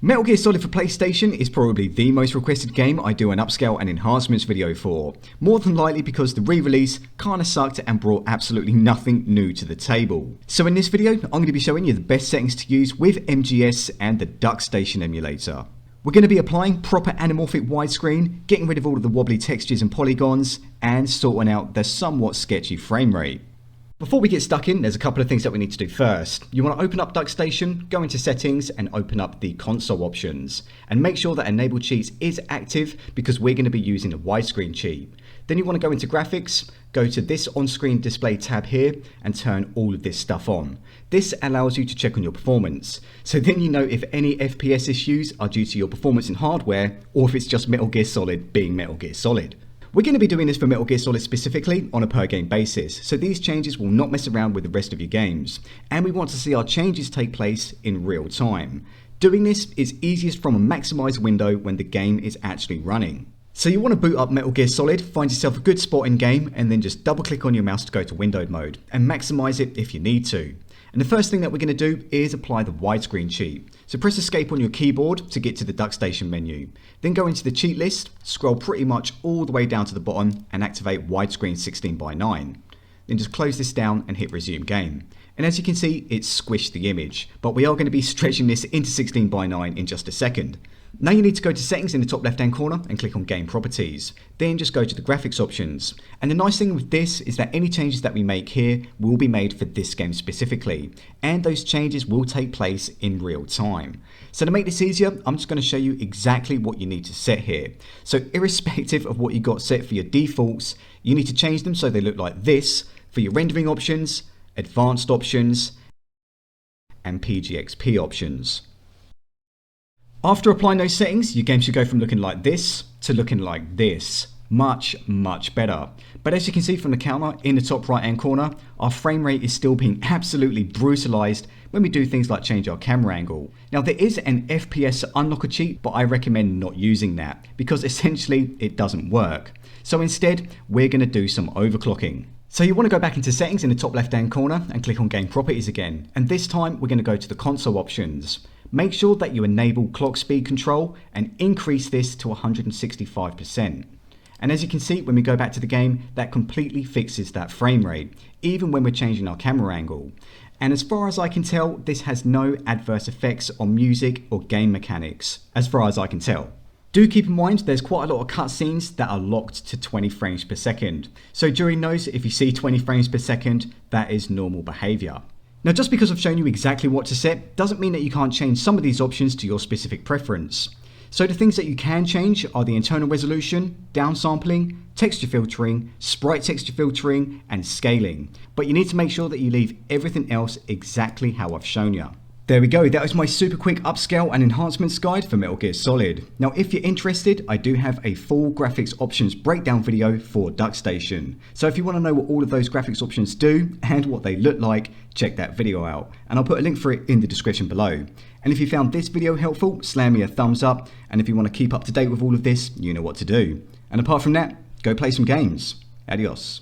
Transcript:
Metal Gear Solid for PlayStation is probably the most requested game I do an upscale and enhancements video for, more than likely because the re-release kinda sucked and brought absolutely nothing new to the table. So in this video, I'm going to be showing you the best settings to use with MGS and the Duckststion emulator. We're going to be applying proper anamorphic widescreen, getting rid of all of the wobbly textures and polygons, and sorting out the somewhat sketchy frame rate. Before we get stuck in, there's a couple of things that we need to do first. You want to open up Duckststion, go into settings and open up the console options. And make sure that enable cheats is active because we're going to be using the widescreen cheat. Then you want to go into graphics, go to this on-screen display tab here and turn all of this stuff on. This allows you to check on your performance. So then you know if any FPS issues are due to your performance in hardware or if it's just Metal Gear Solid being Metal Gear Solid. We're going to be doing this for Metal Gear Solid specifically on a per game basis, so these changes will not mess around with the rest of your games, and we want to see our changes take place in real time. Doing this is easiest from a maximised window when the game is actually running. So you want to boot up Metal Gear Solid, find yourself a good spot in game, and then just double click on your mouse to go to windowed mode, and maximise it if you need to. And the first thing that we're going to do is apply the widescreen cheat. So press escape on your keyboard to get to the Duckststion menu. Then go into the cheat list, scroll pretty much all the way down to the bottom and activate widescreen 16:9. Then just close this down and hit resume game. And as you can see, it's squished the image, but we are going to be stretching this into 16:9 in just a second. Now you need to go to settings in the top left hand corner and click on game properties. Then just go to the graphics options. And the nice thing with this is that any changes that we make here will be made for this game specifically. And those changes will take place in real time. So to make this easier, I'm just going to show you exactly what you need to set here. So irrespective of what you got set for your defaults, you need to change them so they look like this for your rendering options, advanced options, and PGXP options. After applying those settings, your game should go from looking like this to looking like this. Much better. But as you can see from the counter in the top right hand corner, our frame rate is still being absolutely brutalized when we do things like change our camera angle. Now there is an FPS unlocker cheat, but I recommend not using that because essentially it doesn't work. So instead, we're going to do some overclocking. So you want to go back into settings in the top left hand corner and click on game properties again. And this time we're going to go to the console options. Make sure that you enable clock speed control and increase this to 165%. And as you can see, when we go back to the game, that completely fixes that frame rate, even when we're changing our camera angle. And as far as I can tell, this has no adverse effects on music or game mechanics, as far as I can tell. Do keep in mind there's quite a lot of cutscenes that are locked to 20 frames per second. So during those, if you see 20 frames per second, that is normal behavior. Now just because I've shown you exactly what to set doesn't mean that you can't change some of these options to your specific preference. So the things that you can change are the internal resolution, downsampling, texture filtering, sprite texture filtering, and scaling. But you need to make sure that you leave everything else exactly how I've shown you. There we go, that was my super quick upscale and enhancements guide for Metal Gear Solid. Now if you're interested, I do have a full graphics options breakdown video for Duckststion. So if you want to know what all of those graphics options do and what they look like, check that video out. And I'll put a link for it in the description below. And if you found this video helpful, slam me a thumbs up. And if you want to keep up to date with all of this, you know what to do. And apart from that, go play some games. Adios.